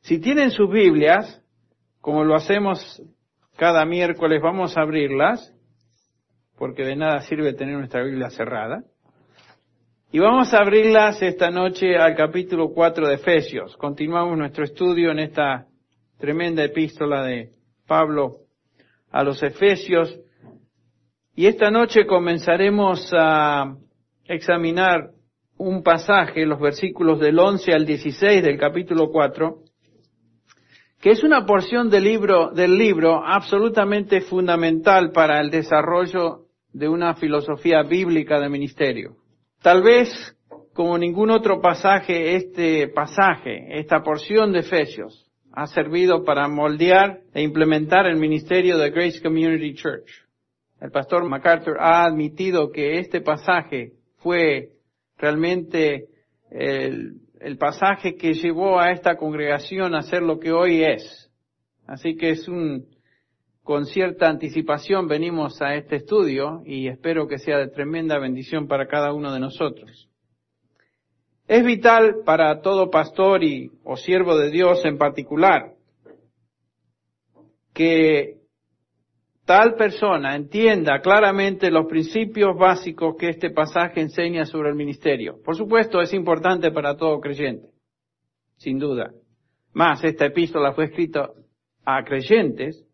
Si tienen sus Biblias, como lo hacemos cada miércoles, vamos a abrirlas, porque de nada sirve tener nuestra Biblia cerrada. Y vamos a abrirlas esta noche al capítulo 4 de Efesios. Continuamos nuestro estudio en esta tremenda epístola de Pablo a los Efesios. Y esta noche comenzaremos a examinar un pasaje, los versículos del 11 al 16 del capítulo 4, que es una porción del libro absolutamente fundamental para el desarrollo de una filosofía bíblica de ministerio. Tal vez, como ningún otro pasaje, esta porción de Efesios, ha servido para moldear e implementar el ministerio de Grace Community Church. El pastor MacArthur ha admitido que este pasaje fue realmente el pasaje que llevó a esta congregación a ser lo que hoy es. Así que con cierta anticipación venimos a este estudio y espero que sea de tremenda bendición para cada uno de nosotros. Es vital para todo pastor o siervo de Dios en particular que tal persona entienda claramente los principios básicos que este pasaje enseña sobre el ministerio. Por supuesto, es importante para todo creyente, sin duda. Más, esta epístola fue escrita a creyentes,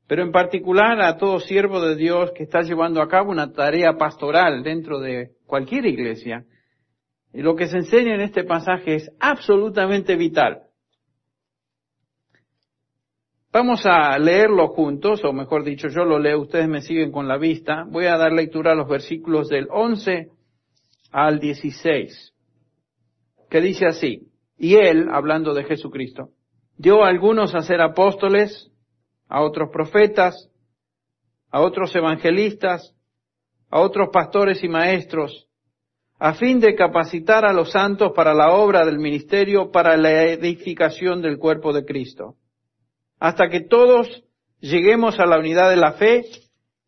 pero en particular a todo siervo de Dios que está llevando a cabo una tarea pastoral dentro de cualquier iglesia. Y lo que se enseña en este pasaje es absolutamente vital. Vamos a leerlo juntos, o mejor dicho, yo lo leo, ustedes me siguen con la vista. Voy a dar lectura a los versículos del 11 al 16, que dice así: Y Él, hablando de Jesucristo, dio a algunos a ser apóstoles, a otros profetas, a otros evangelistas, a otros pastores y maestros, a fin de capacitar a los santos para la obra del ministerio, para la edificación del cuerpo de Cristo, hasta que todos lleguemos a la unidad de la fe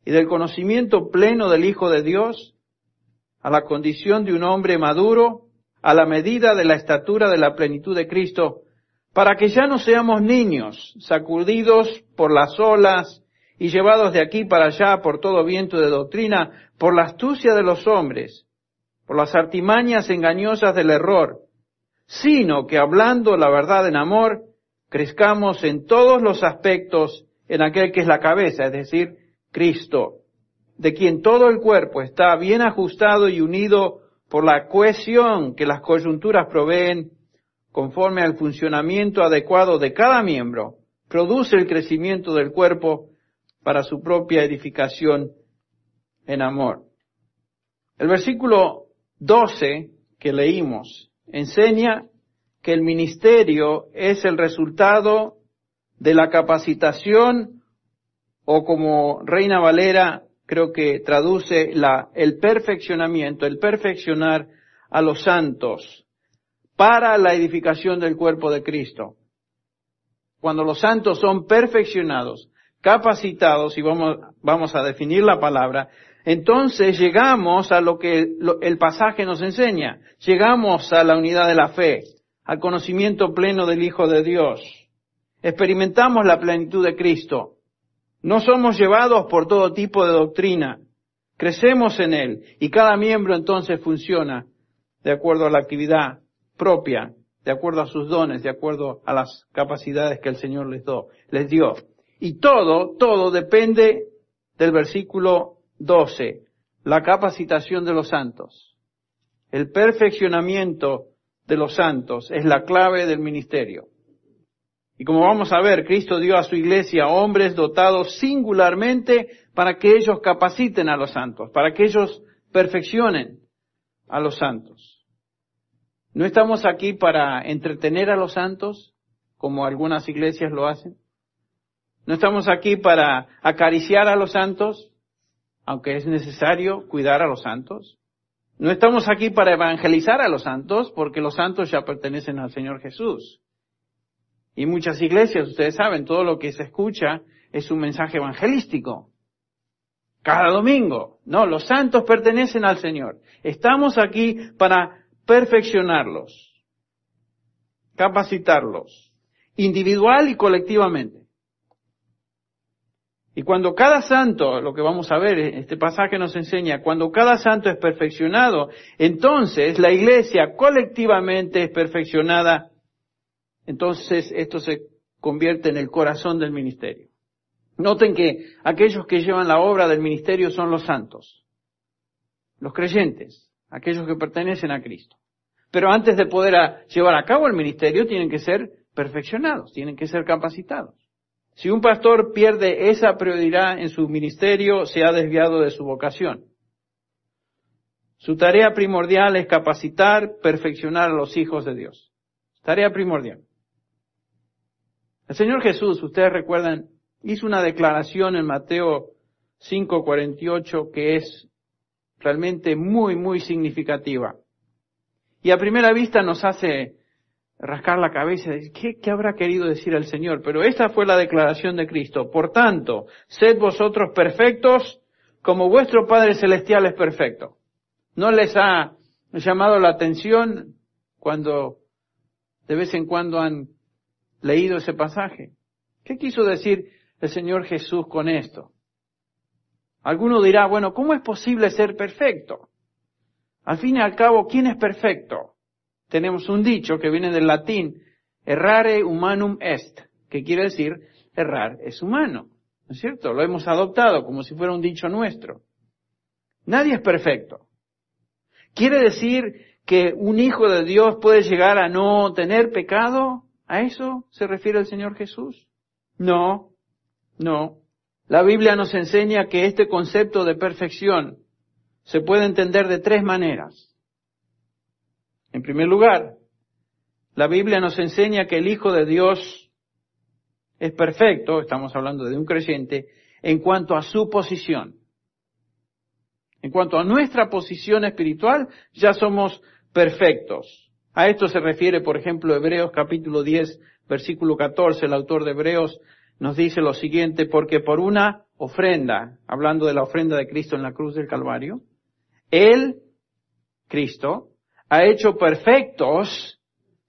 y del conocimiento pleno del Hijo de Dios, a la condición de un hombre maduro, a la medida de la estatura de la plenitud de Cristo, para que ya no seamos niños, sacudidos por las olas y llevados de aquí para allá por todo viento de doctrina, por la astucia de los hombres, por las artimañas engañosas del error, sino que hablando la verdad en amor, crezcamos en todos los aspectos en aquel que es la cabeza, es decir, Cristo, de quien todo el cuerpo está bien ajustado y unido por la cohesión que las coyunturas proveen, conforme al funcionamiento adecuado de cada miembro, produce el crecimiento del cuerpo para su propia edificación en amor. El versículo 12 que leímos enseña que el ministerio es el resultado de la capacitación, o como Reina Valera creo que traduce el perfeccionamiento, el perfeccionar a los santos para la edificación del cuerpo de Cristo. Cuando los santos son perfeccionados, capacitados, y vamos a definir la palabra, entonces llegamos a lo que el pasaje nos enseña. Llegamos a la unidad de la fe, al conocimiento pleno del Hijo de Dios. Experimentamos la plenitud de Cristo. No somos llevados por todo tipo de doctrina. Crecemos en Él y cada miembro entonces funciona de acuerdo a la actividad propia, de acuerdo a sus dones, de acuerdo a las capacidades que el Señor les dio. Y todo depende del versículo 12, la capacitación de los santos. El perfeccionamiento de los santos es la clave del ministerio. Y como vamos a ver, Cristo dio a su iglesia hombres dotados singularmente para que ellos capaciten a los santos, para que ellos perfeccionen a los santos. No estamos aquí para entretener a los santos, como algunas iglesias lo hacen. No estamos aquí para acariciar a los santos, aunque es necesario cuidar a los santos. No estamos aquí para evangelizar a los santos, porque los santos ya pertenecen al Señor Jesús. Y muchas iglesias, ustedes saben, todo lo que se escucha es un mensaje evangelístico. Cada domingo. No, los santos pertenecen al Señor. Estamos aquí para perfeccionarlos, capacitarlos. individual y colectivamente. Y cuando cada santo, lo que vamos a ver, este pasaje nos enseña, cuando cada santo es perfeccionado, entonces la iglesia colectivamente es perfeccionada, entonces esto se convierte en el corazón del ministerio. Noten que aquellos que llevan la obra del ministerio son los santos, los creyentes, aquellos que pertenecen a Cristo. Pero antes de poder llevar a cabo el ministerio tienen que ser perfeccionados, tienen que ser capacitados. Si un pastor pierde esa prioridad en su ministerio, se ha desviado de su vocación. Su tarea primordial es capacitar, perfeccionar a los hijos de Dios. Tarea primordial. El Señor Jesús, ustedes recuerdan, hizo una declaración en Mateo 5:48 que es realmente muy, muy significativa. Y a primera vista nos hace rascar la cabeza y decir, ¿qué habrá querido decir el Señor? Pero esta fue la declaración de Cristo. Por tanto, sed vosotros perfectos como vuestro Padre Celestial es perfecto. ¿No les ha llamado la atención cuando de vez en cuando han leído ese pasaje? ¿Qué quiso decir el Señor Jesús con esto? Alguno dirá, bueno, ¿cómo es posible ser perfecto? Al fin y al cabo, ¿quién es perfecto? Tenemos un dicho que viene del latín, errare humanum est, que quiere decir, errar es humano, ¿no es cierto? Lo hemos adoptado como si fuera un dicho nuestro. Nadie es perfecto. ¿Quiere decir que un hijo de Dios puede llegar a no tener pecado? ¿A eso se refiere el Señor Jesús? No. La Biblia nos enseña que este concepto de perfección se puede entender de tres maneras. En primer lugar, la Biblia nos enseña que el Hijo de Dios es perfecto, estamos hablando de un creyente, en cuanto a su posición. En cuanto a nuestra posición espiritual, ya somos perfectos. A esto se refiere, por ejemplo, Hebreos capítulo 10, versículo 14. El autor de Hebreos nos dice lo siguiente, porque por una ofrenda, hablando de la ofrenda de Cristo en la cruz del Calvario, Él, Cristo, ha hecho perfectos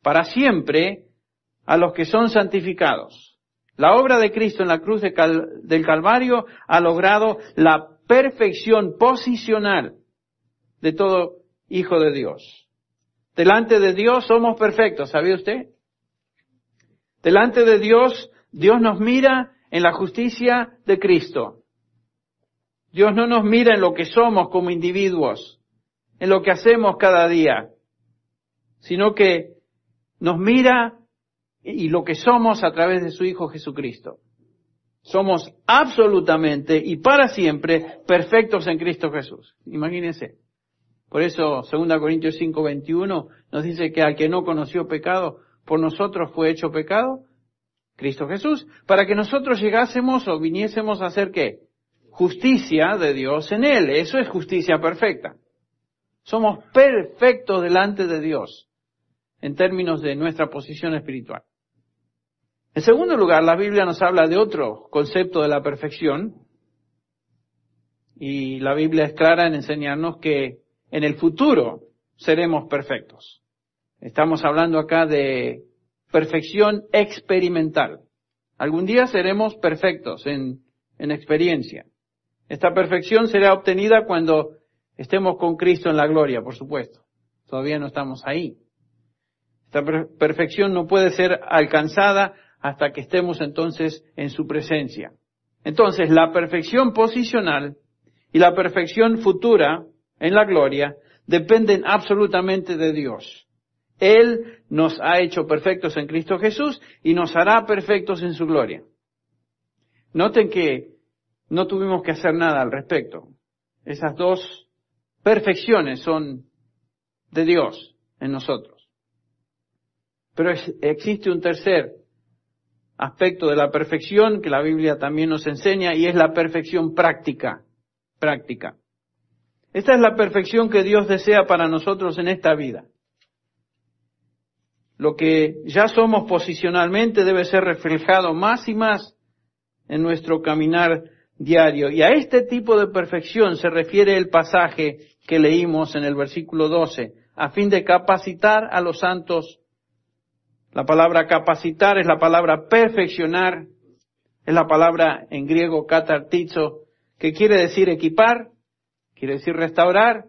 para siempre a los que son santificados. La obra de Cristo en la cruz del Calvario ha logrado la perfección posicional de todo hijo de Dios. Delante de Dios somos perfectos, ¿sabía usted? Delante de Dios, Dios nos mira en la justicia de Cristo. Dios no nos mira en lo que somos como individuos, en lo que hacemos cada día, sino que nos mira y lo que somos a través de su Hijo Jesucristo. Somos absolutamente y para siempre perfectos en Cristo Jesús. Imagínense. Por eso 2 Corintios 5:21 nos dice que al que no conoció pecado, por nosotros fue hecho pecado, Cristo Jesús, para que nosotros llegásemos o viniésemos a hacer ¿qué? Justicia de Dios en Él. Eso es justicia perfecta. Somos perfectos delante de Dios en términos de nuestra posición espiritual. En segundo lugar, la Biblia nos habla de otro concepto de la perfección y la Biblia es clara en enseñarnos que en el futuro seremos perfectos. Estamos hablando acá de perfección experimental. Algún día seremos perfectos en experiencia. Esta perfección será obtenida cuando estemos con Cristo en la gloria, por supuesto. Todavía no estamos ahí. Esta perfección no puede ser alcanzada hasta que estemos entonces en su presencia. Entonces, la perfección posicional y la perfección futura en la gloria dependen absolutamente de Dios. Él nos ha hecho perfectos en Cristo Jesús y nos hará perfectos en su gloria. Noten que no tuvimos que hacer nada al respecto. Esas dos perfecciones son de Dios en nosotros. Pero existe un tercer aspecto de la perfección que la Biblia también nos enseña y es la perfección práctica. Esta es la perfección que Dios desea para nosotros en esta vida. Lo que ya somos posicionalmente debe ser reflejado más y más en nuestro caminar diario. Y a este tipo de perfección se refiere el pasaje que leímos en el versículo 12, a fin de capacitar a los santos La palabra capacitar es la palabra perfeccionar, es la palabra en griego katartizo, que quiere decir equipar, quiere decir restaurar,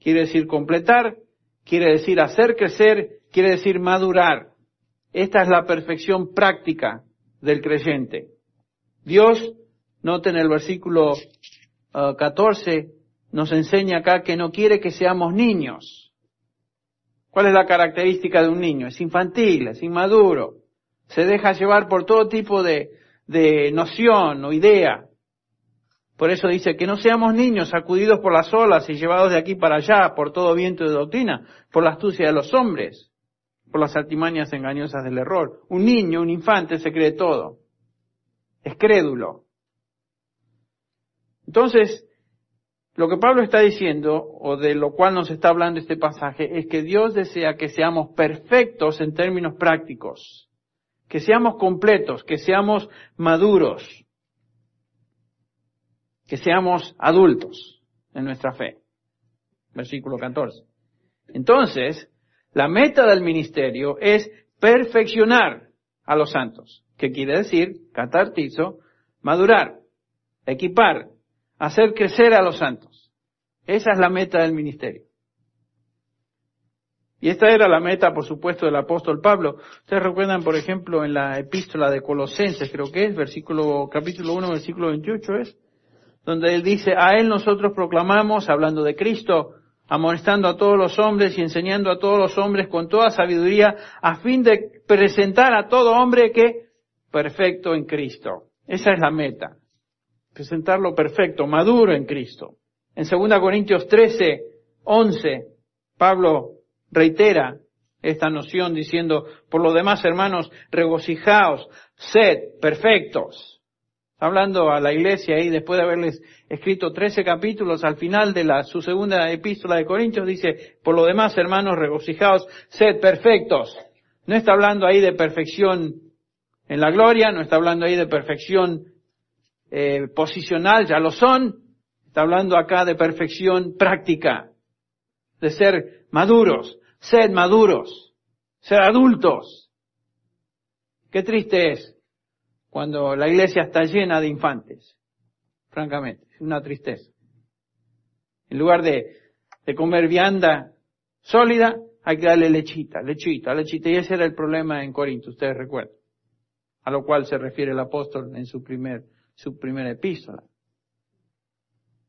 quiere decir completar, quiere decir hacer crecer, quiere decir madurar. Esta es la perfección práctica del creyente. Dios, noten el versículo 14, nos enseña acá que no quiere que seamos niños. ¿Cuál es la característica de un niño? Es infantil, es inmaduro, se deja llevar por todo tipo de noción o idea. Por eso dice que no seamos niños sacudidos por las olas y llevados de aquí para allá por todo viento de doctrina, por la astucia de los hombres, por las artimañas engañosas del error. Un niño, un infante se cree todo. Es crédulo. Entonces, lo que Pablo está diciendo, o de lo cual nos está hablando este pasaje, es que Dios desea que seamos perfectos en términos prácticos, que seamos completos, que seamos maduros, que seamos adultos en nuestra fe. Versículo 14. Entonces, la meta del ministerio es perfeccionar a los santos, que quiere decir, catartizo, madurar, equipar, hacer crecer a los santos. Esa es la meta del ministerio. Y esta era la meta, por supuesto, del apóstol Pablo. Ustedes recuerdan, por ejemplo, en la epístola de Colosenses, creo que es, capítulo 1, versículo 28 es, donde él dice, a él nosotros proclamamos, hablando de Cristo, amonestando a todos los hombres y enseñando a todos los hombres con toda sabiduría, a fin de presentar a todo hombre que perfecto en Cristo. Esa es la meta. Presentarlo perfecto, maduro en Cristo. En 2 Corintios 13, 11, Pablo reitera esta noción diciendo, por lo demás, hermanos, regocijaos, sed perfectos. Hablando a la iglesia ahí, después de haberles escrito 13 capítulos, al final de su segunda epístola de Corintios, dice, por lo demás, hermanos, regocijaos, sed perfectos. No está hablando ahí de perfección en la gloria, no está hablando ahí de perfección posicional, ya lo son. Está hablando acá de perfección práctica, de ser maduros, ser adultos. Qué triste es cuando la iglesia está llena de infantes, francamente, es una tristeza. En lugar de comer vianda sólida, hay que darle lechita, y ese era el problema en Corinto, ustedes recuerdan, a lo cual se refiere el apóstol en su primera epístola.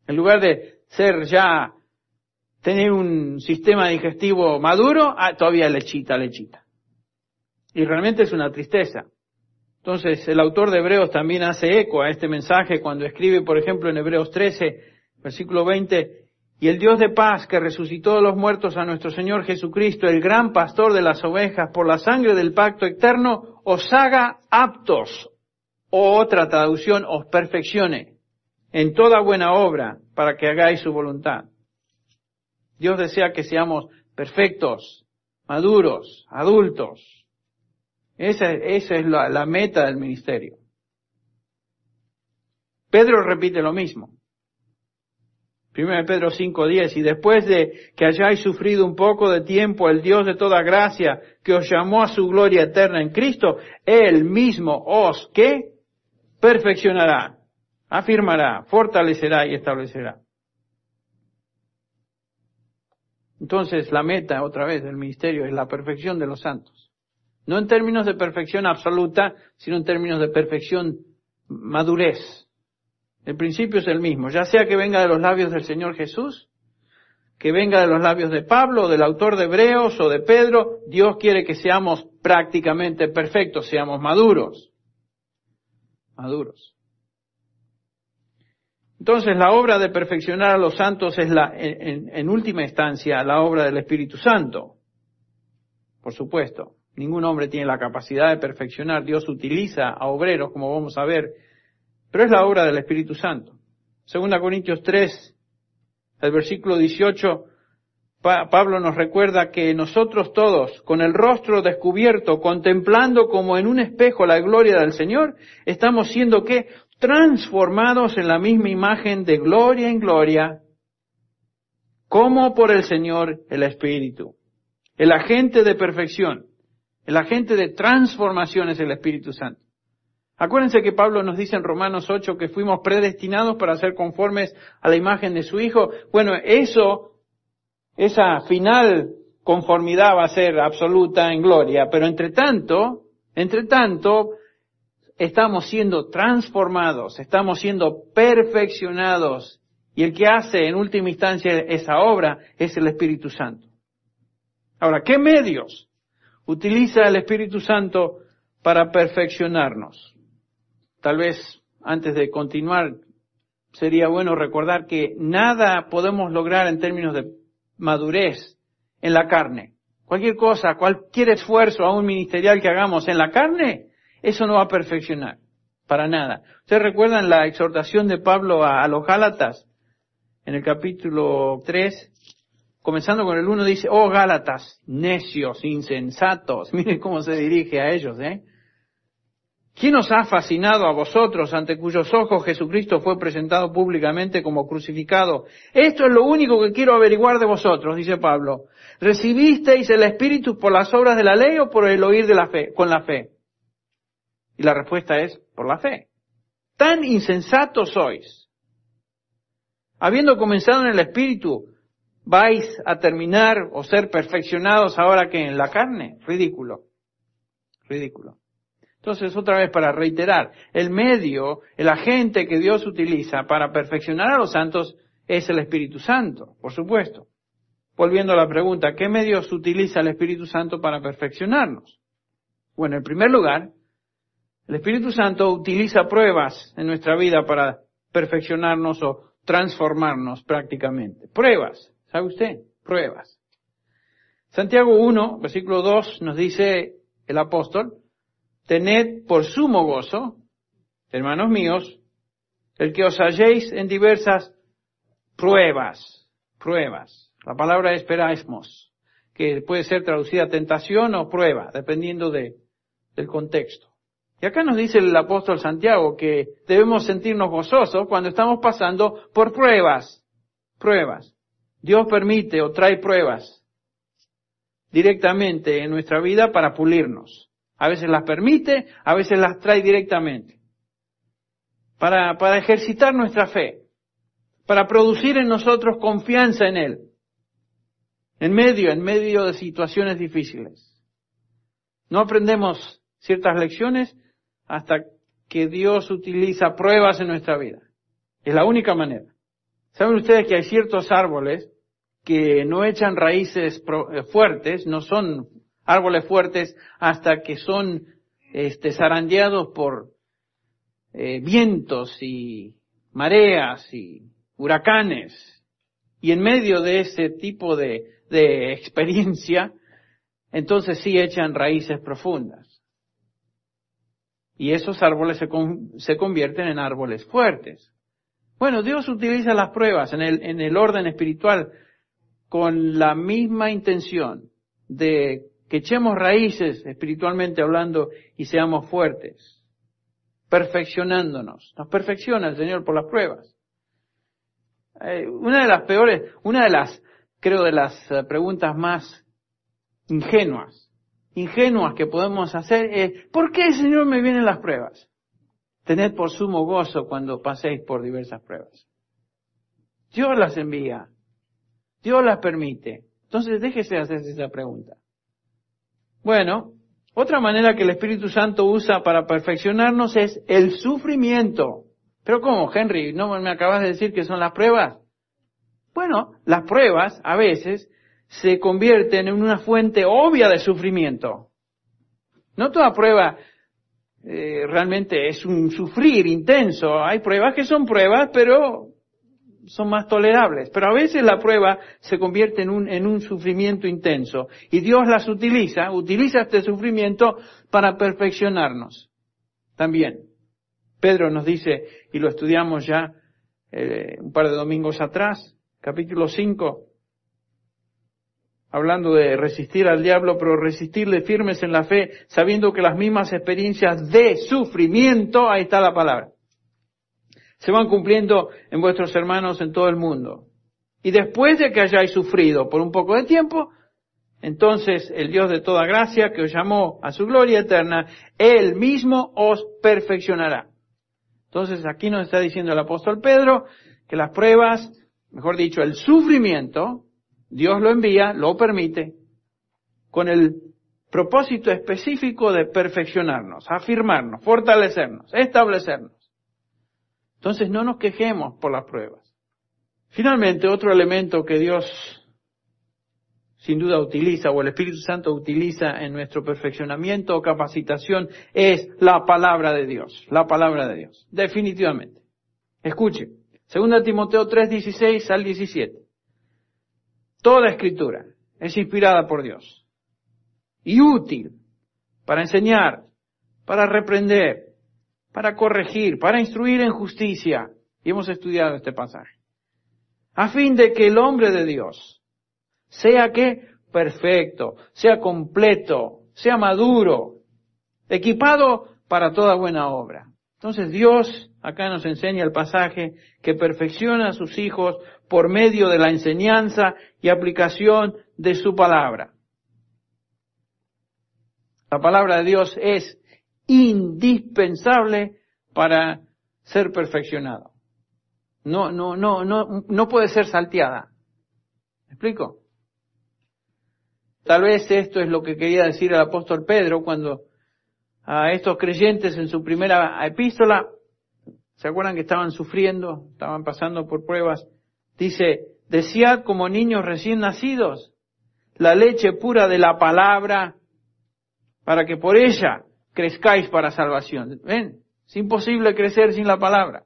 En lugar de tener un sistema digestivo maduro, todavía lechita. Y realmente es una tristeza. Entonces, el autor de Hebreos también hace eco a este mensaje cuando escribe, por ejemplo, en Hebreos 13, versículo 20, y el Dios de paz que resucitó de los muertos a nuestro Señor Jesucristo, el gran pastor de las ovejas, por la sangre del pacto eterno, os haga aptos, o otra traducción, os perfeccione en toda buena obra para que hagáis su voluntad. Dios desea que seamos perfectos, maduros, adultos. Esa es la meta del ministerio. Pedro repite lo mismo. 1 Pedro 5:10, y después de que hayáis sufrido un poco de tiempo, el Dios de toda gracia, que os llamó a su gloria eterna en Cristo, Él mismo os, ¿qué? Perfeccionará, afirmará, fortalecerá y establecerá. Entonces, la meta, otra vez, del ministerio es la perfección de los santos. No en términos de perfección absoluta, sino en términos de perfección madurez. El principio es el mismo, ya sea que venga de los labios del Señor Jesús, que venga de los labios de Pablo, del autor de Hebreos o de Pedro, Dios quiere que seamos prácticamente perfectos, seamos maduros. Entonces, la obra de perfeccionar a los santos es en última instancia, la obra del Espíritu Santo. Por supuesto. Ningún hombre tiene la capacidad de perfeccionar. Dios utiliza a obreros, como vamos a ver, pero es la obra del Espíritu Santo. 2 Corintios 3, el versículo 18, Pablo nos recuerda que nosotros todos, con el rostro descubierto, contemplando como en un espejo la gloria del Señor, estamos siendo ¿qué? Transformados en la misma imagen de gloria en gloria, como por el Señor el Espíritu. El agente de perfección El agente de transformación es el Espíritu Santo. Acuérdense que Pablo nos dice en Romanos 8 que fuimos predestinados para ser conformes a la imagen de su Hijo. Bueno, esa final conformidad va a ser absoluta en gloria, pero entre tanto, estamos siendo transformados, estamos siendo perfeccionados, y el que hace en última instancia esa obra es el Espíritu Santo. Ahora, ¿qué medios utiliza el Espíritu Santo para perfeccionarnos? Tal vez antes de continuar sería bueno recordar que nada podemos lograr en términos de madurez en la carne. Cualquier cosa, cualquier esfuerzo aún ministerial que hagamos en la carne, eso no va a perfeccionar, para nada. ¿Ustedes recuerdan la exhortación de Pablo a los Gálatas? En el capítulo 3, comenzando con el 1, dice, oh Gálatas, necios, insensatos. Miren cómo se dirige a ellos, ¿Quién os ha fascinado a vosotros, ante cuyos ojos Jesucristo fue presentado públicamente como crucificado? Esto es lo único que quiero averiguar de vosotros, dice Pablo. ¿Recibisteis el Espíritu por las obras de la ley o por el oír de la fe, con la fe? Y la respuesta es, por la fe. Tan insensatos sois. Habiendo comenzado en el Espíritu, ¿vais a terminar o ser perfeccionados ahora que en la carne? Ridículo. Ridículo. Entonces, otra vez para reiterar, el medio, el agente que Dios utiliza para perfeccionar a los santos es el Espíritu Santo, por supuesto. Volviendo a la pregunta, ¿qué medios utiliza el Espíritu Santo para perfeccionarnos? Bueno, en primer lugar, el Espíritu Santo utiliza pruebas en nuestra vida para perfeccionarnos o transformarnos prácticamente. Pruebas, ¿sabe usted? Pruebas. Santiago 1, versículo 2, nos dice el apóstol, tened por sumo gozo, hermanos míos, el que os halléis en diversas pruebas. La palabra es peraismos, que puede ser traducida tentación o prueba, dependiendo del contexto. Y acá nos dice el apóstol Santiago que debemos sentirnos gozosos cuando estamos pasando por pruebas. Dios permite o trae pruebas directamente en nuestra vida para pulirnos. A veces las permite, a veces las trae directamente. Para ejercitar nuestra fe, para producir en nosotros confianza en Él. En medio de situaciones difíciles. No aprendemos ciertas lecciones hasta que Dios utiliza pruebas en nuestra vida. Es la única manera. ¿Saben ustedes que hay ciertos árboles que no echan raíces fuertes, no son árboles fuertes hasta que son zarandeados por vientos y mareas y huracanes? Y en medio de ese tipo de experiencia, entonces sí echan raíces profundas. Y esos árboles se convierten en árboles fuertes. Bueno, Dios utiliza las pruebas en el orden espiritual con la misma intención de que echemos raíces espiritualmente hablando y seamos fuertes, perfeccionándonos. Nos perfecciona el Señor por las pruebas. Una de las preguntas más ingenuas que podemos hacer es, ¿por qué, Señor, me vienen las pruebas? Tened por sumo gozo cuando paséis por diversas pruebas. Dios las envía. Dios las permite. Entonces déjese hacerse esa pregunta. Bueno, otra manera que el Espíritu Santo usa para perfeccionarnos es el sufrimiento. ¿Pero cómo, Henry? ¿No me acabas de decir que son las pruebas? Bueno, las pruebas a veces se convierten en una fuente obvia de sufrimiento. No toda prueba realmente es un sufrir intenso. Hay pruebas que son pruebas, pero son más tolerables. Pero a veces la prueba se convierte en un sufrimiento intenso. Y Dios las utiliza este sufrimiento para perfeccionarnos. También. Pedro nos dice, y lo estudiamos ya un par de domingos atrás, capítulo 5, hablando de resistir al diablo, pero resistirle firmes en la fe, sabiendo que las mismas experiencias de sufrimiento, ahí está la palabra, se van cumpliendo en vuestros hermanos en todo el mundo. Y después de que hayáis sufrido por un poco de tiempo, entonces el Dios de toda gracia, que os llamó a su gloria eterna, Él mismo os perfeccionará. Entonces aquí nos está diciendo el apóstol Pedro que las pruebas, mejor dicho, el sufrimiento, Dios lo envía, lo permite, con el propósito específico de perfeccionarnos, afirmarnos, fortalecernos, establecernos. Entonces no nos quejemos por las pruebas. Finalmente, otro elemento que Dios sin duda utiliza, o el Espíritu Santo utiliza en nuestro perfeccionamiento o capacitación, es la palabra de Dios. La palabra de Dios. Definitivamente. Escuche. 2 Timoteo 3, 16 al 17. Toda escritura es inspirada por Dios y útil para enseñar, para reprender, para corregir, para instruir en justicia. Y hemos estudiado este pasaje. A fin de que el hombre de Dios sea que perfecto, sea completo, sea maduro, equipado para toda buena obra. Entonces Dios acá nos enseña el pasaje que perfecciona a sus hijos por medio de la enseñanza y aplicación de su palabra. La palabra de Dios es indispensable para ser perfeccionado. No puede ser salteada. ¿Me explico? Tal vez esto es lo que quería decir el apóstol Pedro cuando a estos creyentes en su primera epístola, ¿se acuerdan que estaban sufriendo, estaban pasando por pruebas? Dice, desead como niños recién nacidos la leche pura de la palabra para que por ella crezcáis para salvación. ¿Ven? Es imposible crecer sin la palabra.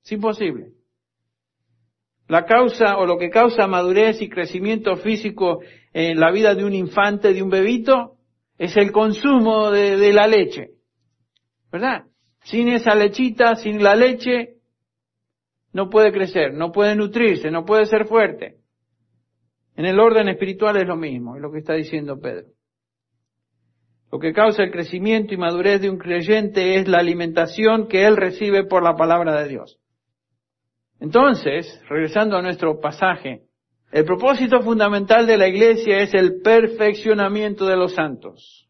Es imposible. La causa o lo que causa madurez y crecimiento físico en la vida de un infante, de un bebito, es el consumo de la leche. ¿Verdad? Sin esa lechita, sin la leche, no puede crecer, no puede nutrirse, no puede ser fuerte. En el orden espiritual es lo mismo, es lo que está diciendo Pedro. Lo que causa el crecimiento y madurez de un creyente es la alimentación que él recibe por la palabra de Dios. Entonces, regresando a nuestro pasaje, el propósito fundamental de la iglesia es el perfeccionamiento de los santos.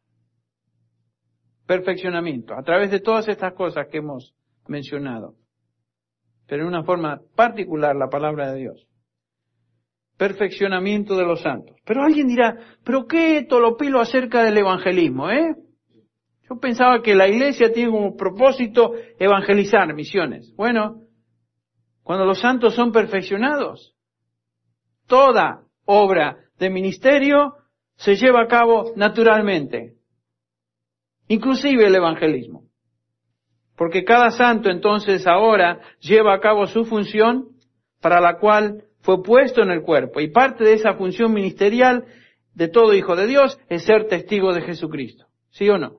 Perfeccionamiento, a través de todas estas cosas que hemos mencionado. Pero en una forma particular, la palabra de Dios. Perfeccionamiento de los santos. Pero alguien dirá, ¿pero qué tolopilo acerca del evangelismo, Yo pensaba que la iglesia tiene como propósito evangelizar, misiones. Bueno, cuando los santos son perfeccionados, toda obra de ministerio se lleva a cabo naturalmente, inclusive el evangelismo. Porque cada santo entonces ahora lleva a cabo su función para la cual fue puesto en el cuerpo. Y parte de esa función ministerial de todo hijo de Dios es ser testigo de Jesucristo. ¿Sí o no?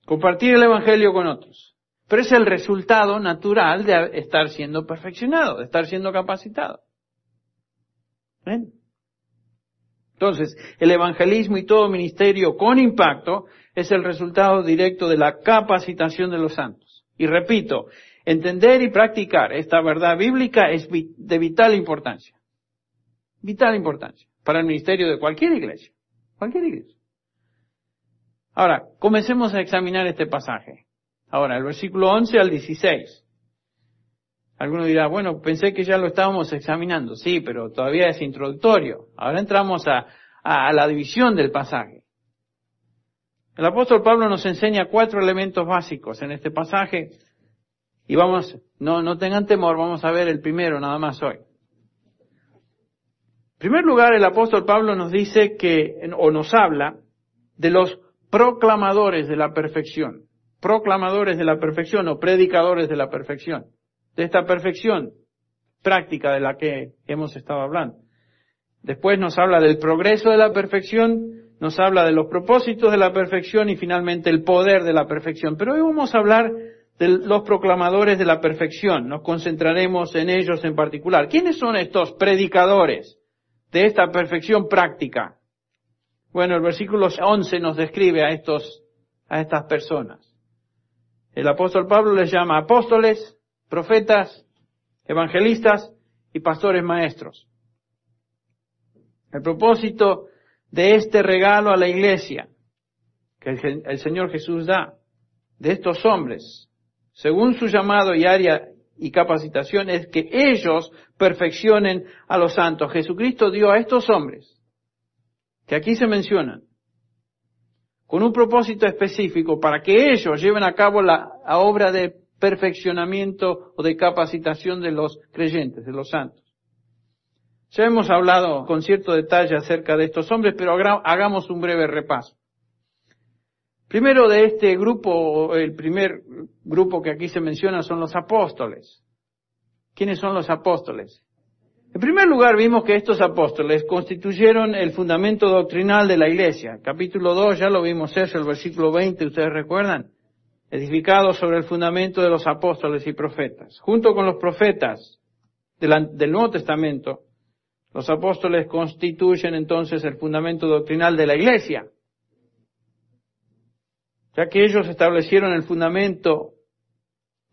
Compartir el evangelio con otros. Pero es el resultado natural de estar siendo perfeccionado, de estar siendo capacitado. ¿Ven? Entonces, el evangelismo y todo ministerio con impacto es el resultado directo de la capacitación de los santos. Y repito, entender y practicar esta verdad bíblica es de vital importancia. Vital importancia para el ministerio de cualquier iglesia. Cualquier iglesia. Ahora, comencemos a examinar este pasaje. Ahora, el versículo 11 al 16. Alguno dirá, bueno, pensé que ya lo estábamos examinando. Sí, pero todavía es introductorio. Ahora entramos a la división del pasaje. El apóstol Pablo nos enseña 4 elementos básicos en este pasaje. Y vamos, no tengan temor, vamos a ver el primero nada más hoy. En primer lugar, el apóstol Pablo nos dice o nos habla de los proclamadores de la perfección. Proclamadores de la perfección o predicadores de la perfección. De esta perfección práctica de la que hemos estado hablando. Después nos habla del progreso de la perfección, nos habla de los propósitos de la perfección y finalmente el poder de la perfección. Pero hoy vamos a hablar de los proclamadores de la perfección. Nos concentraremos en ellos en particular. ¿Quiénes son estos predicadores de esta perfección práctica? Bueno, el versículo 11 nos describe a estas personas. El apóstol Pablo les llama apóstoles, profetas, evangelistas y pastores maestros. El propósito de este regalo a la iglesia que el Señor Jesús da, de estos hombres, según su llamado y área y capacitación, es que ellos perfeccionen a los santos. Jesucristo dio a estos hombres, que aquí se mencionan, con un propósito específico para que ellos lleven a cabo la obra de perfeccionamiento o de capacitación de los creyentes, de los santos. Ya hemos hablado con cierto detalle acerca de estos hombres, pero hagamos un breve repaso. Primero de este grupo, el primer grupo que aquí se menciona son los apóstoles. ¿Quiénes son los apóstoles? En primer lugar vimos que estos apóstoles constituyeron el fundamento doctrinal de la iglesia. Capítulo 2 ya lo vimos eso, el versículo 20, ¿ustedes recuerdan? Edificado sobre el fundamento de los apóstoles y profetas. Junto con los profetas del Nuevo Testamento, los apóstoles constituyen entonces el fundamento doctrinal de la iglesia. Ya que ellos establecieron el fundamento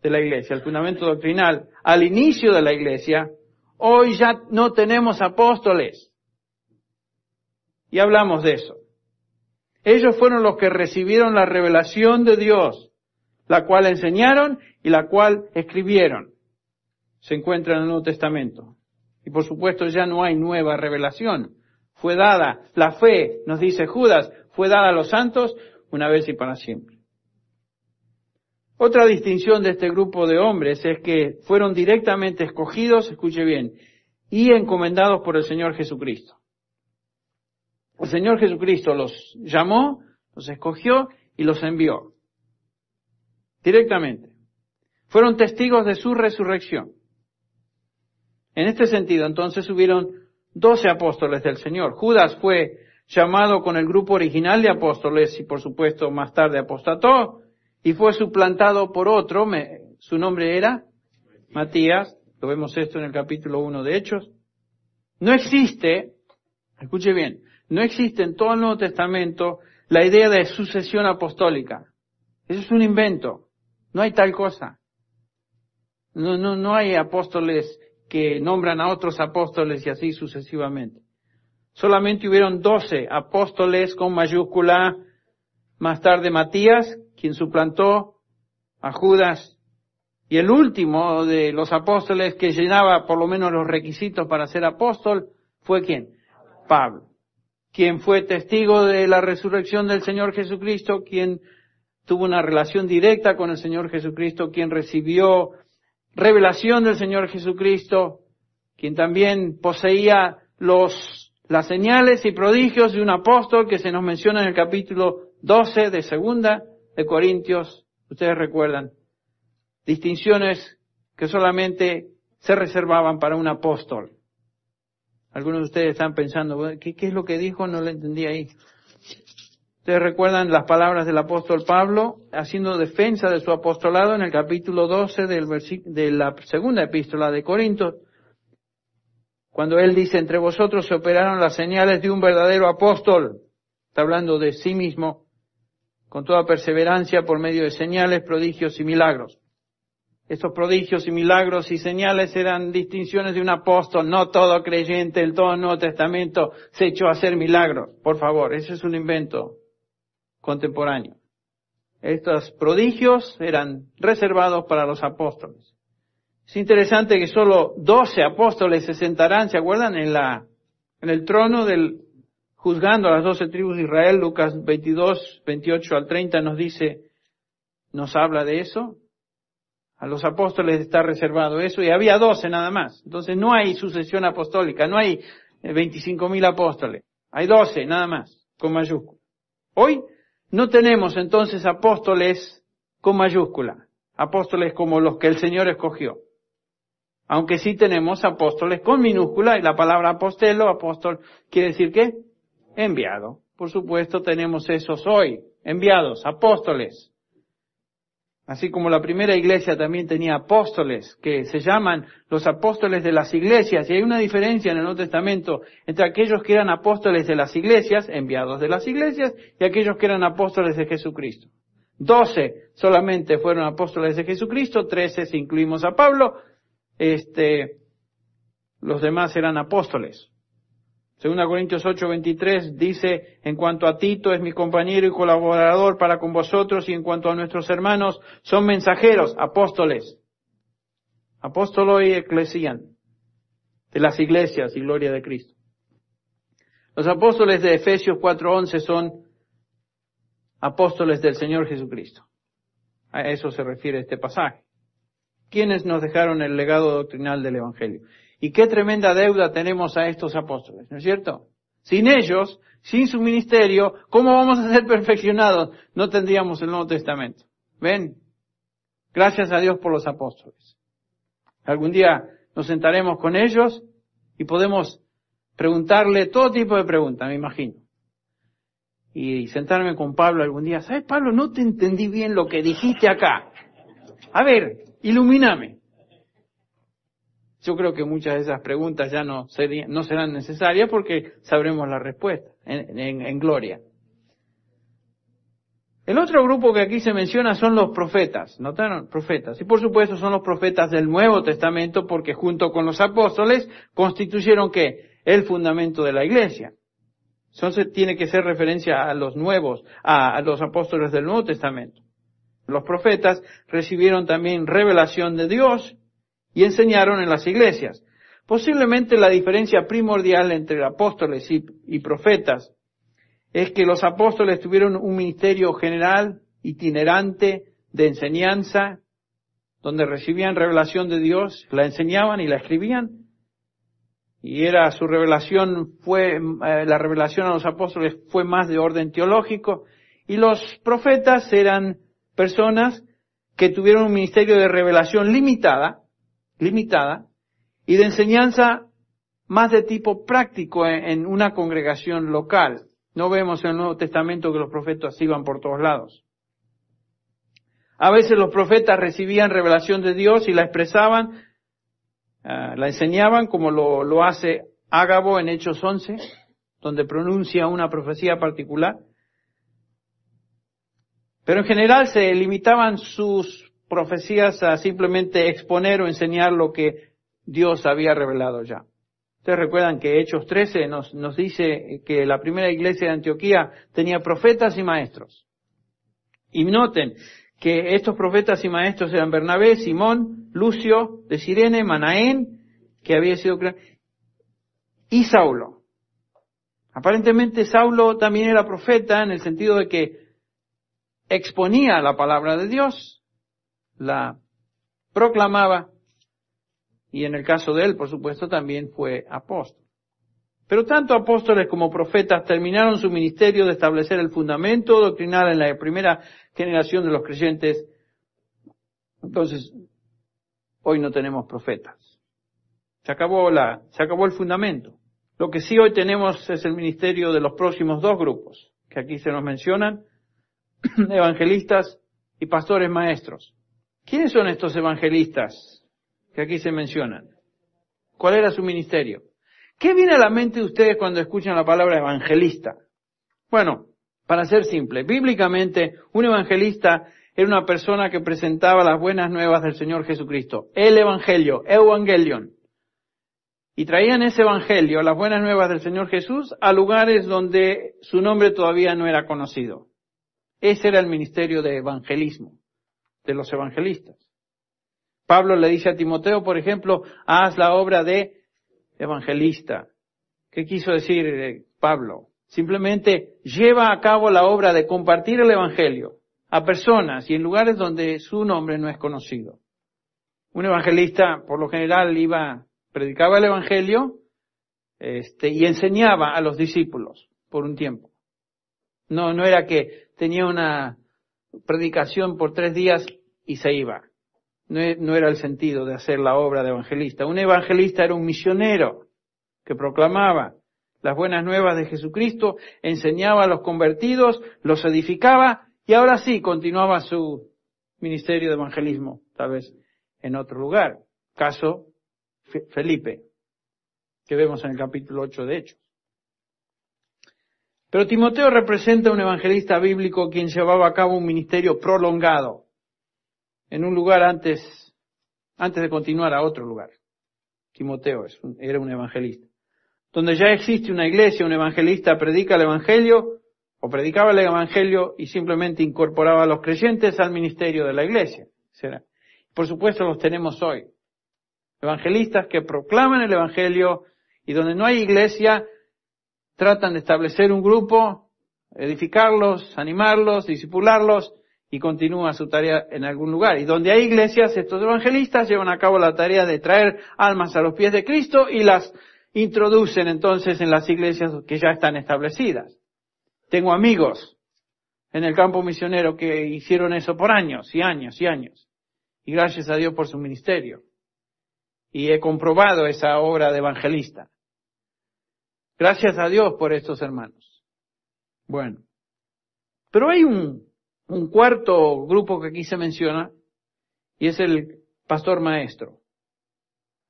de la iglesia, el fundamento doctrinal, al inicio de la iglesia, hoy ya no tenemos apóstoles. Y hablamos de eso. Ellos fueron los que recibieron la revelación de Dios, la cual enseñaron y la cual escribieron. Se encuentra en el Nuevo Testamento. Y por supuesto ya no hay nueva revelación. Fue dada la fe, nos dice Judas, fue dada a los santos una vez y para siempre. Otra distinción de este grupo de hombres es que fueron directamente escogidos, escuche bien, y encomendados por el Señor Jesucristo. El Señor Jesucristo los llamó, los escogió y los envió. Directamente. Fueron testigos de su resurrección. En este sentido, entonces hubieron 12 apóstoles del Señor. Judas fue llamado con el grupo original de apóstoles y por supuesto más tarde apostató y fue suplantado por otro, su nombre era Matías, lo vemos esto en el capítulo 1 de Hechos. No existe, escuche bien, no existe en todo el Nuevo Testamento la idea de sucesión apostólica. Eso es un invento, no hay tal cosa. No hay apóstoles que nombran a otros apóstoles y así sucesivamente. Solamente hubieron 12 apóstoles con mayúscula, más tarde Matías, quien suplantó a Judas, y el último de los apóstoles que llenaba por lo menos los requisitos para ser apóstol, fue ¿quién? Pablo, quien fue testigo de la resurrección del Señor Jesucristo, quien tuvo una relación directa con el Señor Jesucristo, quien recibió revelación del Señor Jesucristo, quien también poseía las señales y prodigios de un apóstol que se nos menciona en el capítulo 12 de Segunda de Corintios. Ustedes recuerdan, distinciones que solamente se reservaban para un apóstol. Algunos de ustedes están pensando, ¿qué es lo que dijo? No lo entendí ahí. Ustedes recuerdan las palabras del apóstol Pablo haciendo defensa de su apostolado en el capítulo 12 de la segunda epístola de Corintios, cuando él dice, entre vosotros se operaron las señales de un verdadero apóstol. Está hablando de sí mismo, con toda perseverancia por medio de señales, prodigios y milagros. Estos prodigios y milagros y señales eran distinciones de un apóstol. No todo creyente en todo el Nuevo Testamento se echó a hacer milagros. Por favor, ese es un invento contemporáneo. Estos prodigios eran reservados para los apóstoles. Es interesante que solo 12 apóstoles se sentarán, ¿se acuerdan? En el trono juzgando a las 12 tribus de Israel. Lucas 22, 28 al 30 nos habla de eso. A los apóstoles está reservado eso, y había 12 nada más. Entonces no hay sucesión apostólica, no hay 25.000 apóstoles. Hay 12 nada más, con mayúscula. Hoy no tenemos entonces apóstoles con mayúscula, apóstoles como los que el Señor escogió. Aunque sí tenemos apóstoles con minúscula, y la palabra apóstol quiere decir ¿qué? Enviado. Por supuesto tenemos esos hoy, enviados, apóstoles. Así como la primera iglesia también tenía apóstoles, que se llaman los apóstoles de las iglesias. Y hay una diferencia en el Nuevo Testamento entre aquellos que eran apóstoles de las iglesias, enviados de las iglesias, y aquellos que eran apóstoles de Jesucristo. 12 solamente fueron apóstoles de Jesucristo, 13 si incluimos a Pablo, los demás eran apóstoles. 2 Corintios 8:23 dice, en cuanto a Tito es mi compañero y colaborador para con vosotros, y en cuanto a nuestros hermanos son mensajeros, apóstoles, apóstolo y eclesian, de las iglesias y gloria de Cristo. Los apóstoles de Efesios 4:11 son apóstoles del Señor Jesucristo. A eso se refiere este pasaje. ¿Quiénes nos dejaron el legado doctrinal del Evangelio? Y qué tremenda deuda tenemos a estos apóstoles, ¿no es cierto? Sin ellos, sin su ministerio, ¿cómo vamos a ser perfeccionados? No tendríamos el Nuevo Testamento. ¿Ven? Gracias a Dios por los apóstoles. Algún día nos sentaremos con ellos y podemos preguntarle todo tipo de preguntas, me imagino. Y sentarme con Pablo algún día. ¿Sabes, Pablo? No te entendí bien lo que dijiste acá. A ver, ilumíname. Yo creo que muchas de esas preguntas ya no serán necesarias porque sabremos la respuesta en gloria. El otro grupo que aquí se menciona son los profetas. ¿Notaron? Profetas. Y por supuesto son los profetas del Nuevo Testamento porque junto con los apóstoles constituyeron ¿qué? El fundamento de la iglesia. Entonces tiene que ser referencia a los nuevos, a los apóstoles del Nuevo Testamento. Los profetas recibieron también revelación de Dios y enseñaron en las iglesias. Posiblemente la diferencia primordial entre apóstoles y profetas es que los apóstoles tuvieron un ministerio general, itinerante, de enseñanza, donde recibían revelación de Dios, la enseñaban y la escribían. Y su revelación la revelación a los apóstoles fue más de orden teológico. Y los profetas eran personas que tuvieron un ministerio de revelación limitada, y de enseñanza más de tipo práctico en una congregación local. No vemos en el Nuevo Testamento que los profetas iban por todos lados. A veces los profetas recibían revelación de Dios y la expresaban, la enseñaban como lo hace Ágabo en Hechos 11, donde pronuncia una profecía particular. Pero en general se limitaban sus profecías a simplemente exponer o enseñar lo que Dios había revelado ya. Ustedes recuerdan que Hechos 13 nos dice que la primera iglesia de Antioquía tenía profetas y maestros. Y noten que estos profetas y maestros eran Bernabé, Simón, Lucio de Cirene, Manaén, que había sido creado, y Saulo. Aparentemente Saulo también era profeta en el sentido de que exponía la palabra de Dios, la proclamaba, y en el caso de él, por supuesto, también fue apóstol. Pero tanto apóstoles como profetas terminaron su ministerio de establecer el fundamento doctrinal en la primera generación de los creyentes. Entonces, hoy no tenemos profetas. Se acabó el fundamento. Lo que sí hoy tenemos es el ministerio de los próximos dos grupos, que aquí se nos mencionan, evangelistas y pastores maestros. ¿Quiénes son estos evangelistas que aquí se mencionan? ¿Cuál era su ministerio? ¿Qué viene a la mente de ustedes cuando escuchan la palabra evangelista? Bueno, para ser simple, bíblicamente un evangelista era una persona que presentaba las buenas nuevas del Señor Jesucristo, el evangelio, evangelion. Y traían ese evangelio, las buenas nuevas del Señor Jesús, a lugares donde su nombre todavía no era conocido. Ese era el ministerio de evangelismo, de los evangelistas. Pablo le dice a Timoteo, por ejemplo, haz la obra de evangelista. ¿Qué quiso decir Pablo? Simplemente lleva a cabo la obra de compartir el evangelio a personas y en lugares donde su nombre no es conocido. Un evangelista, por lo general, predicaba el evangelio, y enseñaba a los discípulos por un tiempo. No era que tenía una predicación por 3 días y se iba. No era el sentido de hacer la obra de evangelista. Un evangelista era un misionero que proclamaba las buenas nuevas de Jesucristo, enseñaba a los convertidos, los edificaba y ahora sí continuaba su ministerio de evangelismo, tal vez en otro lugar. Caso Felipe, que vemos en el capítulo 8 de Hechos. Pero Timoteo representa un evangelista bíblico quien llevaba a cabo un ministerio prolongado en un lugar antes de continuar a otro lugar. Timoteo era un evangelista. donde ya existe una iglesia, un evangelista predica el evangelio, o predicaba el evangelio y simplemente incorporaba a los creyentes al ministerio de la iglesia. Por supuesto los tenemos hoy. Evangelistas que proclaman el evangelio y donde no hay iglesia, tratan de establecer un grupo, edificarlos, animarlos, discipularlos y continúa su tarea en algún lugar. Y donde hay iglesias, estos evangelistas llevan a cabo la tarea de traer almas a los pies de Cristo y las introducen entonces en las iglesias que ya están establecidas. Tengo amigos en el campo misionero que hicieron eso por años y años y años. Y gracias a Dios por su ministerio. Y he comprobado esa obra de evangelista. Gracias a Dios por estos hermanos. Bueno. Pero hay un cuarto grupo que aquí se menciona, y es el pastor maestro.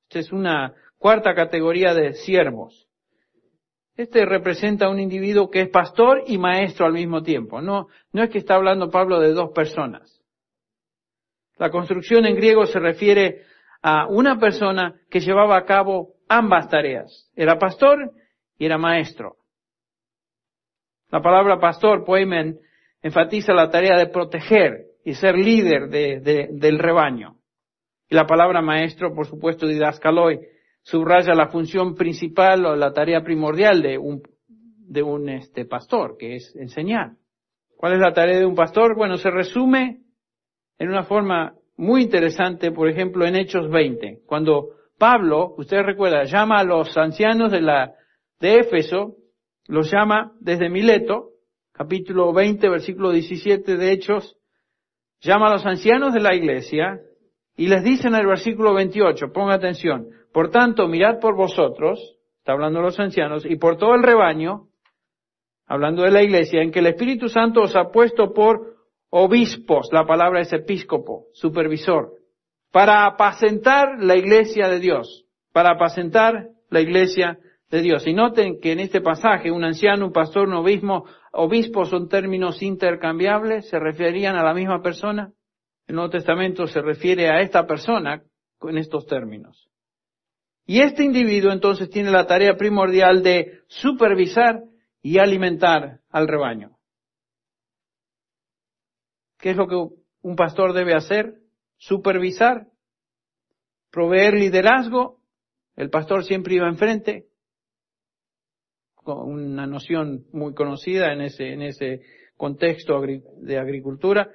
Esta es una cuarta categoría de siervos. Este representa a un individuo que es pastor y maestro al mismo tiempo. No es que está hablando Pablo de dos personas. La construcción en griego se refiere a una persona que llevaba a cabo ambas tareas. Era pastor y era maestro. La palabra pastor, poimen, enfatiza la tarea de proteger y ser líder del rebaño. Y la palabra maestro, por supuesto, didaskaloi, subraya la función principal o la tarea primordial de un pastor, que es enseñar. ¿Cuál es la tarea de un pastor? Bueno, se resume en una forma muy interesante, por ejemplo, en Hechos 20. Cuando Pablo, ustedes recuerdan, llama a los ancianos de Éfeso, los llama desde Mileto, capítulo 20, versículo 17 de Hechos, llama a los ancianos de la iglesia y les dice en el versículo 28, ponga atención, por tanto, mirad por vosotros, está hablando de los ancianos, y por todo el rebaño, hablando de la iglesia, en que el Espíritu Santo os ha puesto por obispos, la palabra es episcopo, supervisor, para apacentar la iglesia de Dios, para apacentar la iglesia de Dios. Y noten que en este pasaje, un anciano, un pastor, un obispo son términos intercambiables, se referían a la misma persona. El Nuevo Testamento se refiere a esta persona en estos términos. Y este individuo entonces tiene la tarea primordial de supervisar y alimentar al rebaño. ¿Qué es lo que un pastor debe hacer? Supervisar, proveer liderazgo. El pastor siempre iba enfrente, con una noción muy conocida en ese contexto de agricultura,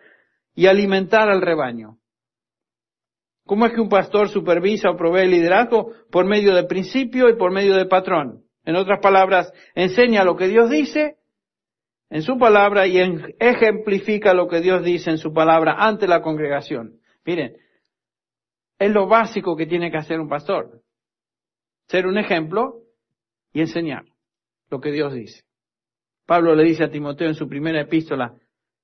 y alimentar al rebaño. ¿Cómo es que un pastor supervisa o provee liderazgo? Por medio de principio y por medio de patrón. En otras palabras, enseña lo que Dios dice en su palabra y ejemplifica lo que Dios dice en su palabra ante la congregación. Miren, es lo básico que tiene que hacer un pastor. Ser un ejemplo y enseñar lo que Dios dice. Pablo le dice a Timoteo en su primera epístola,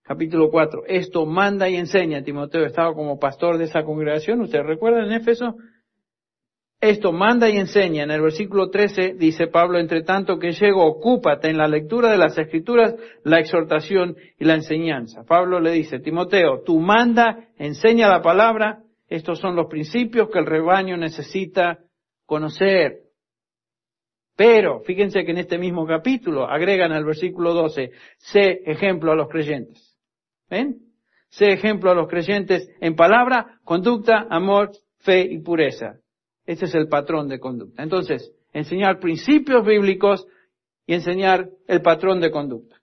capítulo 4, esto manda y enseña. Timoteo estaba como pastor de esa congregación, ¿ustedes recuerdan en Éfeso? Esto manda y enseña. En el versículo 13 dice Pablo, entre tanto que llego, ocúpate en la lectura de las Escrituras, la exhortación y la enseñanza. Pablo le dice, Timoteo, tú manda, enseña la palabra, estos son los principios que el rebaño necesita conocer. Pero, fíjense que en este mismo capítulo agregan al versículo 12, sé ejemplo a los creyentes. ¿Ven? Sé ejemplo a los creyentes en palabra, conducta, amor, fe y pureza. Este es el patrón de conducta. Entonces, enseñar principios bíblicos y enseñar el patrón de conducta.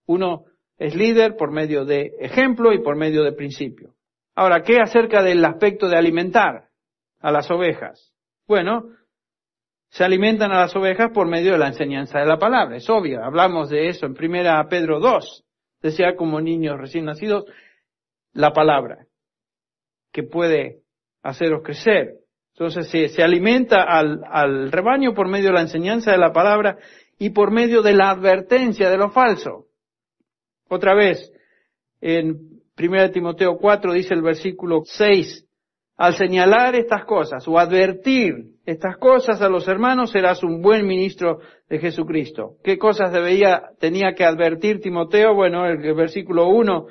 Uno es líder por medio de ejemplo y por medio de principio. Ahora, ¿qué acerca del aspecto de alimentar a las ovejas? Bueno, se alimentan a las ovejas por medio de la enseñanza de la palabra. Es obvio, hablamos de eso en 1 Pedro 2. Desear como niños recién nacidos la palabra, que puede haceros crecer. Entonces se alimenta al rebaño por medio de la enseñanza de la palabra y por medio de la advertencia de lo falso. Otra vez, en 1 Timoteo 4 dice el versículo 6, al señalar estas cosas o advertir estas cosas a los hermanos serás un buen ministro de Jesucristo. ¿Qué cosas tenía que advertir Timoteo? Bueno, el versículo 1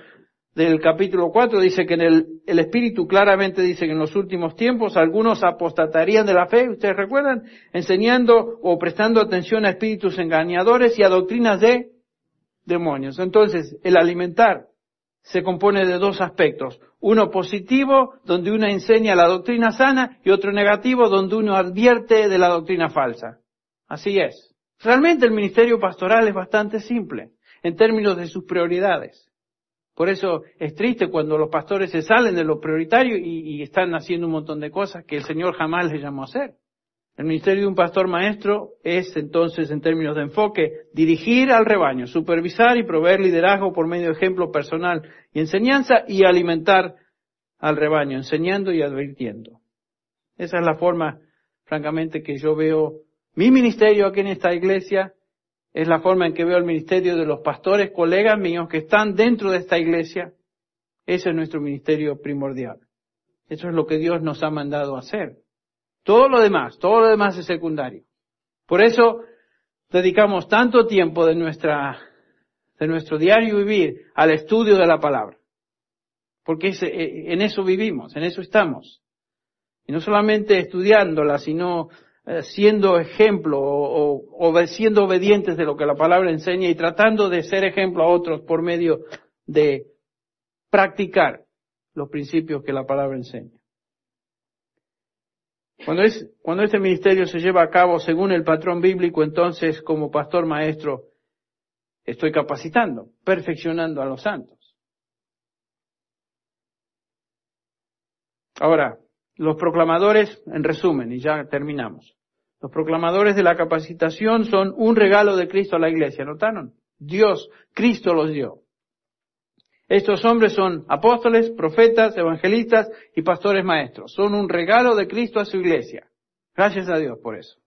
del capítulo 4 dice que el Espíritu claramente dice que en los últimos tiempos algunos apostatarían de la fe, ¿ustedes recuerdan? Enseñando o prestando atención a espíritus engañadores y a doctrinas de demonios. Entonces, el alimentar se compone de dos aspectos. Uno positivo, donde uno enseña la doctrina sana, y otro negativo, donde uno advierte de la doctrina falsa. Así es. Realmente el ministerio pastoral es bastante simple en términos de sus prioridades. Por eso es triste cuando los pastores se salen de lo prioritario y están haciendo un montón de cosas que el Señor jamás les llamó a hacer. El ministerio de un pastor maestro es entonces, en términos de enfoque, dirigir al rebaño, supervisar y proveer liderazgo por medio de ejemplo personal y enseñanza, y alimentar al rebaño, enseñando y advirtiendo. Esa es la forma, francamente, que yo veo mi ministerio aquí en esta iglesia. Es la forma en que veo el ministerio de los pastores, colegas míos que están dentro de esta iglesia. Ese es nuestro ministerio primordial. Eso es lo que Dios nos ha mandado a hacer. Todo lo demás es secundario. Por eso dedicamos tanto tiempo de nuestro diario vivir al estudio de la palabra. Porque en eso vivimos, en eso estamos. Y no solamente estudiándola, sino siendo ejemplo o siendo obedientes de lo que la palabra enseña y tratando de ser ejemplo a otros por medio de practicar los principios que la palabra enseña. Cuando este ministerio se lleva a cabo según el patrón bíblico, entonces como pastor maestro estoy capacitando, perfeccionando a los santos. Ahora, los proclamadores, en resumen, y ya terminamos. Los proclamadores de la capacitación son un regalo de Cristo a la iglesia, ¿notaron? Dios, Cristo los dio. Estos hombres son apóstoles, profetas, evangelistas y pastores maestros. Son un regalo de Cristo a su iglesia. Gracias a Dios por eso.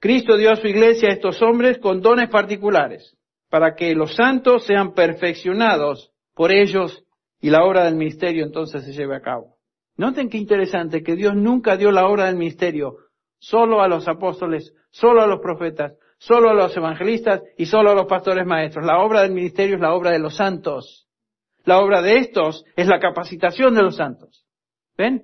Cristo dio a su iglesia a estos hombres con dones particulares, para que los santos sean perfeccionados por ellos y la obra del ministerio entonces se lleve a cabo. Noten qué interesante que Dios nunca dio la obra del ministerio solo a los apóstoles, solo a los profetas, solo a los evangelistas y solo a los pastores maestros. La obra del ministerio es la obra de los santos. La obra de estos es la capacitación de los santos. ¿Ven?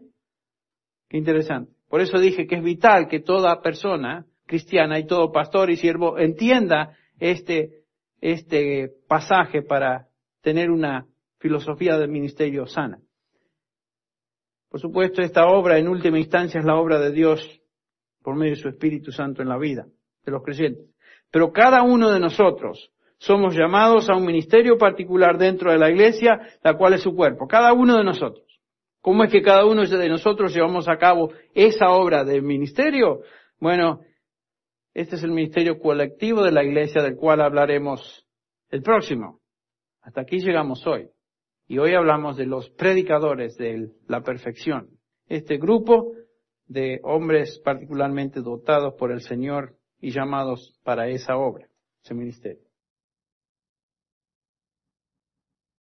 Qué interesante. Por eso dije que es vital que toda persona cristiana y todo pastor y siervo entienda este pasaje para tener una filosofía del ministerio sana. Por supuesto, esta obra en última instancia es la obra de Dios por medio de su Espíritu Santo en la vida de los creyentes. Pero cada uno de nosotros somos llamados a un ministerio particular dentro de la iglesia, la cual es su cuerpo. Cada uno de nosotros. ¿Cómo es que cada uno de nosotros llevamos a cabo esa obra de ministerio? Bueno, este es el ministerio colectivo de la iglesia del cual hablaremos el próximo. Hasta aquí llegamos hoy. Y hoy hablamos de los predicadores de la perfección. Este grupo de hombres particularmente dotados por el Señor y llamados para esa obra, ese ministerio.